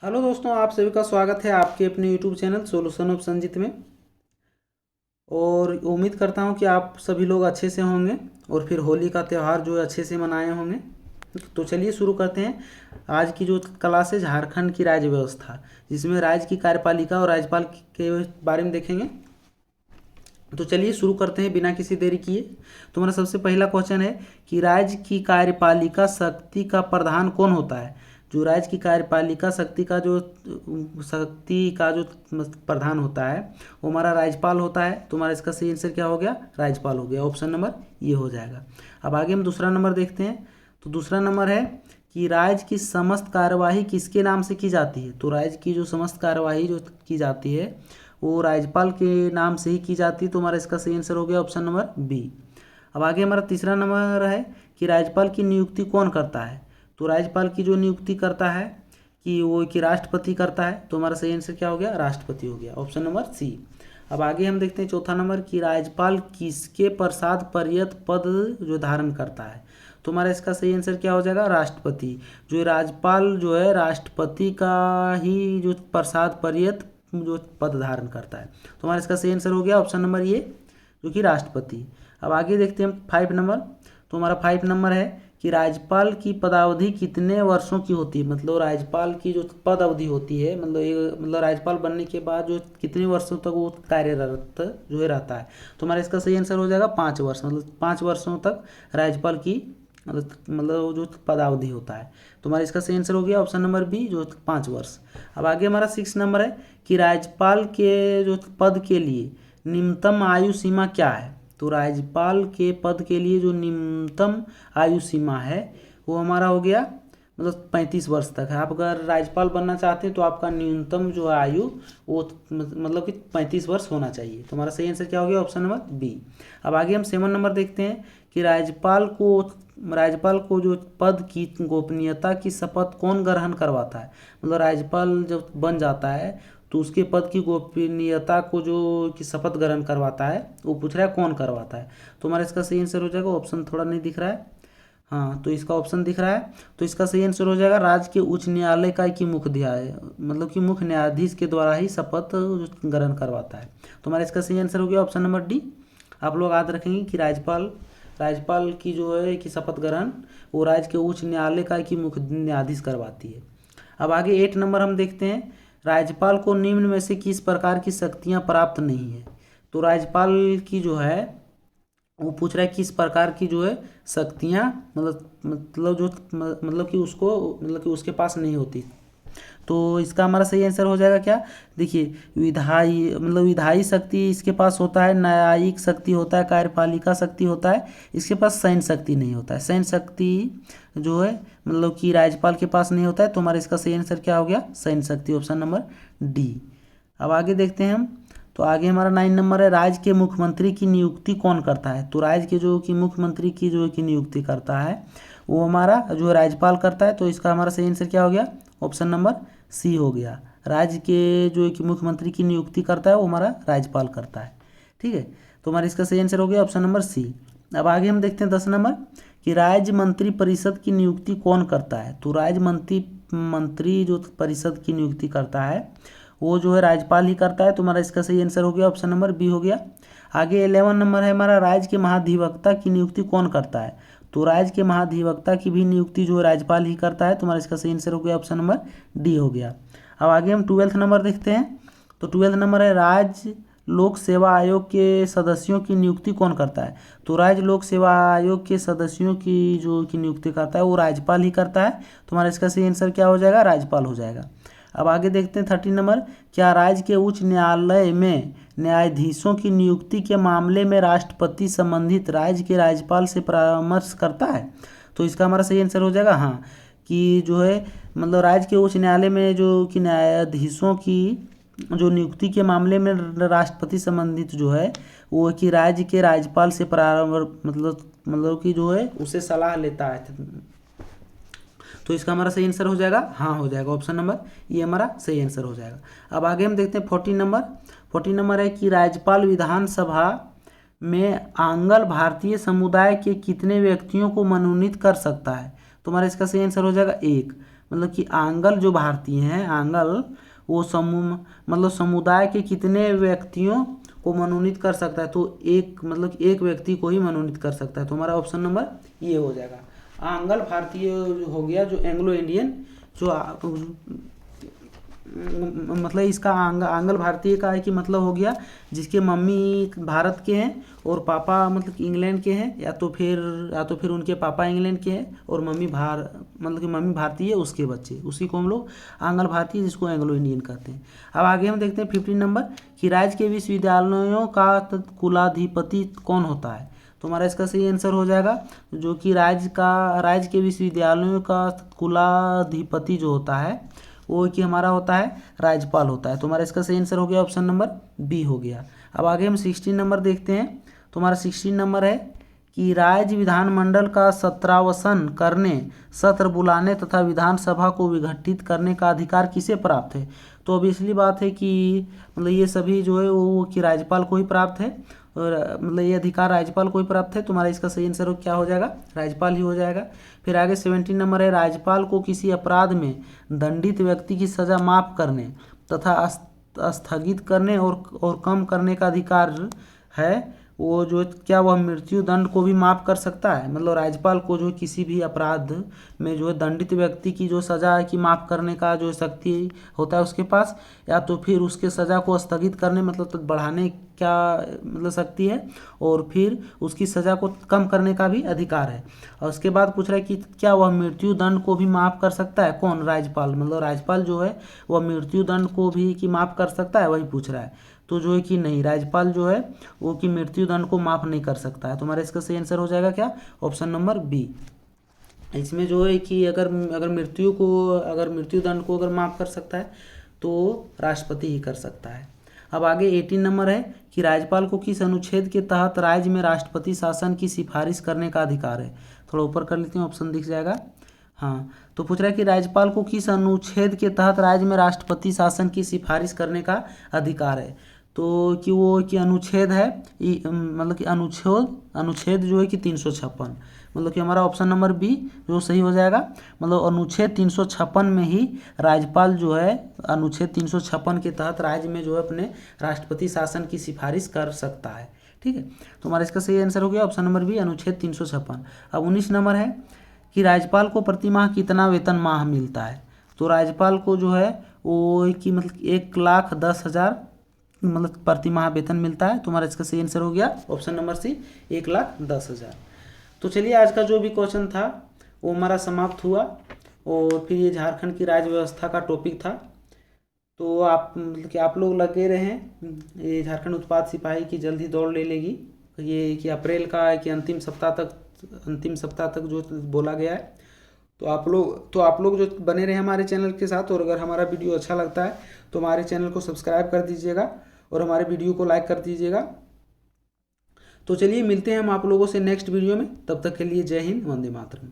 Hello दोस्तों, आप सभी का स्वागत है आपके अपने YouTube channel solution of Sanjeet में। और उम्मीद करता हूं कि आप सभी लोग अच्छे से होंगे और फिर होली का त्यौहार जो है अच्छे से मनाए होंगे। तो चलिए शुरू करते हैं। आज की जो क्लास है झारखंड की राज्य व्यवस्था, जिसमें राज्य की कार्यपालिका और राज्यपाल के बारे में देखेंगे। तो चलिए शुरू करते हैं बिना किसी देरी किए। तुम्हारा सबसे पहला क्वेश्चन है कि राज्य की कार्यपालिका शक्ति का प्रधान कौन होता है। जो राज्य की कार्यपालिका शक्ति का जो प्रधान होता है वो हमारा राज्यपाल होता है। तुम्हारा इसका सही आंसर क्या हो गया? राज्यपाल हो गया। ऑप्शन नंबर ये हो जाएगा। अब आगे हम दूसरा नंबर देखते हैं। तो दूसरा नंबर है कि राज्य की समस्त कार्यवाही किसके नाम से की जाती है। तो राज्य की जो समस्त कार्यवाही जो की जाती है वो राज्यपाल के नाम से ही की जाती है। तो हमारा इसका सही आंसर हो गया ऑप्शन नंबर बी। अब आगे हमारा तीसरा नंबर है कि राज्यपाल की नियुक्ति कौन करता है। तो राज्यपाल की जो नियुक्ति करता है कि राष्ट्रपति करता है। तो हमारा सही आंसर क्या हो गया? राष्ट्रपति हो गया। Option number C. अब आगे हम देखते हैं चौथा नंबर कि राज्यपाल किसके पश्चात पर्यत पद जो धारण करता है। तो हमारा इसका सही आंसर क्या हो जाएगा? राष्ट्रपति। जो राज्यपाल जो है राष्ट्रपति का ही जो प्रसाद पर्यत जो पद धारण करता है। तो हमारा इसका सही आंसर हो गया ऑप्शन नंबर ये, जो कि राष्ट्रपति। अब आगे देखते हैं हम 5 नंबर। तो हमारा 5 नंबर है कि राज्यपाल की पदावधि कितने वर्षों की होती है। मतलब राज्यपाल की जो पद अवधि होती है, मतलब राज्यपाल बनने के बाद जो कितने वर्षों तक वो कार्यरत जो है रहता है। तो हमारा इसका सही आंसर हो जाएगा 5 वर्ष। मतलब 5 वर्षों तक राज्यपाल की मतलब जो पदावधि होता है। तो हमारा इसका सही आंसर हो गया ऑप्शन नंबर बी, जो 5 वर्ष। अब आगे हमारा 6 नंबर है कि राज्यपाल के जो पद के लिए न्यूनतम आयु सीमा क्या है। तो राज्यपाल के पद के लिए जो न्यूनतम आयु सीमा है वो हमारा हो गया मतलब 35 वर्ष तक है। आप अगर राज्यपाल बनना चाहते हैं तो आपका न्यूनतम जो आयु वो मतलब कि 35 वर्ष होना चाहिए। तो हमारा सही आंसर क्या हो गया? Option number B. अब आगे हम 7 नंबर देखते हैं कि राज्यपाल को जो पद की गोपनीयता की शपथ कौन ग्रहण करवाता है। मतलब राज्यपाल जब बन जाता है तो उसके पद की गोपनीयता को जो कि शपथ ग्रहण करवाता है वो पूछ रहा है कौन करवाता है। तो हमारा इसका सही आंसर हो जाएगा, ऑप्शन थोड़ा नहीं दिख रहा है, हाँ तो इसका ऑप्शन दिख रहा है। तो इसका सही आंसर हो जाएगा राज्य के उच्च न्यायालय का की मुख्य मतलब कि मुख्य न्यायाधीश के द्वारा ही शपथ ग्रहण करवाता है। तो हमारा इसका सही आंसर हो गया ऑप्शन नंबर डी। आप लोग याद रखेंगे कि राज्यपाल की जो है कि शपथ ग्रहण वो राज्य के उच्च न्यायालय का की मुख्य न्यायाधीश करवाती है। अब आगे 8 नंबर हम देखते हैं। राज्यपाल को निम्न में से किस प्रकार की शक्तियां प्राप्त नहीं है। तो राज्यपाल की जो है वो पूछ रहा है किस प्रकार की जो है शक्तियां मतलब कि उसको मतलब कि उसके पास नहीं होती। तो इसका हमारा सही आंसर हो जाएगा क्या? देखिए विधायी शक्ति इसके पास होता है, न्यायिक शक्ति होता है, कार्यपालिका शक्ति होता है, इसके पास सैन्य शक्ति नहीं होता है। सैन्य शक्ति जो है मतलब कि राज्यपाल के पास नहीं होता है। तो हमारा इसका सही आंसर क्या हो गया? सैन्य शक्ति, ऑप्शन नंबर डी। अब आगे देखते हैं हम। तो आगे हमारा 9 नंबर है राज्य के मुख्यमंत्री की नियुक्ति कौन करता है। तो राज्य के जो कि मुख्यमंत्री की जो कि नियुक्ति करता है वो हमारा जो राज्यपाल करता है। तो इसका हमारा सही आंसर क्या हो गया? ऑप्शन नंबर सी हो गया। राज्य के जो कि मुख्यमंत्री की नियुक्ति करता है वो हमारा राज्यपाल करता है। ठीक है, तो हमारा इसका सही आंसर हो गया ऑप्शन नंबर सी। अब आगे हम देखते हैं 10 नंबर कि राज्य मंत्री परिषद की नियुक्ति कौन करता है। तो राज्य मंत्री जो परिषद की नियुक्ति करता है वो जो है राज्यपाल ही करता है। तो हमारा इसका सही आंसर हो गया ऑप्शन नंबर बी हो गया। आगे 11 नंबर है हमारा राज्य के महाधिवक्ता की नियुक्ति कौन करता है। तो राज्य के महाधिवक्ता की भी नियुक्ति जो है राज्यपाल ही करता है। तो हमारा इसका सही आंसर हो गया ऑप्शन नंबर डी हो गया। अब आगे हम 12 नंबर देखते हैं। तो 12 नंबर है राज्य लोक सेवा आयोग के सदस्यों की नियुक्ति कौन करता है। तो राज्य लोक सेवा आयोग के सदस्यों की जो की नियुक्ति करता है वो राज्यपाल ही करता है। तो हमारा इसका सही आंसर क्या हो जाएगा? राज्यपाल हो जाएगा। अब आगे देखते हैं 13 नंबर, क्या राज्य के उच्च न्यायालय में न्यायाधीशों की नियुक्ति के मामले में राष्ट्रपति संबंधित राज्य के राज्यपाल से परामर्श करता है। तो इसका हमारा सही आंसर हो जाएगा हाँ, कि जो है मतलब राज्य के उच्च न्यायालय में जो कि न्यायाधीशों की जो नियुक्ति के मामले में राष्ट्रपति संबंधित जो है वो कि राज्य के राज्यपाल से परामर्श मतलब कि जो है उसे सलाह लेता है। तो इसका हमारा सही आंसर हो जाएगा हाँ हो जाएगा, ऑप्शन नंबर ये हमारा सही आंसर हो जाएगा। अब आगे हम देखते हैं 14 नंबर है कि राज्यपाल विधानसभा में आंग्ल भारतीय समुदाय के कितने व्यक्तियों को मनोनीत कर सकता है। तो हमारा इसका सही आंसर हो जाएगा 1। मतलब कि आंगल जो भारतीय हैं, आंगल वो समूह मतलब समुदाय के कितने व्यक्तियों को मनोनीत कर सकता है, तो एक मतलब एक व्यक्ति को ही मनोनीत कर सकता है। तो हमारा ऑप्शन नंबर ये हो जाएगा। आंगल भारतीय हो गया जो एंग्लो इंडियन जो मतलब इसका आंगल भारतीय का है कि मतलब हो गया जिसके मम्मी भारत के हैं और पापा मतलब कि इंग्लैंड के हैं, या तो फिर उनके पापा इंग्लैंड के हैं और मम्मी मतलब कि मम्मी भारतीय है, उसके बच्चे, उसी को हम लोग आंगल भारतीय जिसको एंग्लो इंडियन कहते हैं। अब आगे हम देखते हैं 15 नंबर कि राज्य के विश्वविद्यालयों का कुलाधिपति कौन होता है। तो हमारा इसका सही आंसर हो जाएगा जो कि राज्य के विश्वविद्यालयों का कुलाधिपति जो होता है वो कि हमारा होता है राज्यपाल होता है। तो हमारा इसका सही आंसर हो गया ऑप्शन नंबर बी हो गया। अब आगे हम 16 नंबर देखते हैं। तो हमारा 16 नंबर है कि राज्य विधानमंडल का सत्रावसान करने, सत्र बुलाने तथा विधानसभा को विघटित करने का अधिकार किसे प्राप्त है। तो अब इसलिए बात है कि मतलब ये सभी जो है वो कि राज्यपाल को ही प्राप्त है, और मतलब ये अधिकार राज्यपाल को ही प्राप्त है। तुम्हारा इसका सही आंसर क्या हो जाएगा, राज्यपाल ही हो जाएगा। फिर आगे 17 नंबर है राज्यपाल को किसी अपराध में दंडित व्यक्ति की सज़ा माफ़ करने तथा स्थगित करने और कम करने का अधिकार है। वो जो क्या वह मृत्यु दंड को भी माफ़ कर सकता है। मतलब राज्यपाल को जो किसी भी अपराध में जो है दंडित व्यक्ति की जो सज़ा है कि माफ़ करने का जो शक्ति होता है उसके पास, या तो फिर उसके सज़ा को स्थगित करने मतलब तो बढ़ाने क्या मतलब शक्ति है, और फिर उसकी सज़ा को कम करने का भी अधिकार है। और उसके बाद पूछ रहा है कि क्या वह मृत्यु दंड को भी माफ़ कर सकता है। कौन, राज्यपाल। मतलब राज्यपाल जो है वह मृत्यु दंड को भी कि माफ़ कर सकता है, वही पूछ रहा है। तो जो है कि नहीं, राज्यपाल जो है वो कि मृत्यु दंड को माफ़ नहीं कर सकता है। तो हमारा इसका सही आंसर हो जाएगा क्या, ऑप्शन नंबर बी। इसमें जो है कि अगर मृत्यु दंड को अगर माफ़ कर सकता है तो राष्ट्रपति ही कर सकता है। अब आगे 18 नंबर है कि राज्यपाल को किस अनुच्छेद के तहत राज्य में राष्ट्रपति शासन की सिफारिश करने का अधिकार है। थोड़ा ऊपर कर लेते हैं, ऑप्शन दिख जाएगा। हाँ, तो पूछ रहा है कि राज्यपाल को किस अनुच्छेद के तहत राज्य में राष्ट्रपति शासन की सिफारिश करने का अधिकार है। तो कि वो कि अनुच्छेद है मतलब कि अनुच्छेद जो है कि 356, मतलब कि हमारा ऑप्शन नंबर बी जो सही हो जाएगा। मतलब अनुच्छेद 356 में ही राज्यपाल जो है अनुच्छेद 356 के तहत राज्य में जो है अपने राष्ट्रपति शासन की सिफारिश कर सकता है। ठीक है, तो हमारा इसका सही आंसर हो गया ऑप्शन नंबर बी, अनुच्छेद 356। अब 19 नंबर है कि राज्यपाल को प्रति माह कितना वेतन माह मिलता है। तो राज्यपाल को जो है वो कि मतलब 1,10,000 मतलब प्रति माह वेतन मिलता है। तुम्हारा इसका सही आंसर हो गया ऑप्शन नंबर सी, 1,10,000। तो चलिए आज का जो भी क्वेश्चन था वो हमारा समाप्त हुआ, और फिर ये झारखंड की राज्य व्यवस्था का टॉपिक था। तो आप मतलब कि आप लोग लगे रहें, ये झारखंड उत्पाद सिपाही की जल्द ही दौड़ ले लेगी। ये कि अप्रैल का कि अंतिम सप्ताह तक जो बोला गया है। तो आप लोग जो बने रहे हमारे चैनल के साथ, और अगर हमारा वीडियो अच्छा लगता है तो हमारे चैनल को सब्सक्राइब कर दीजिएगा और हमारे वीडियो को लाइक कर दीजिएगा। तो चलिए मिलते हैं हम आप लोगों से नेक्स्ट वीडियो में, तब तक के लिए जय हिंद, वंदे मातरम।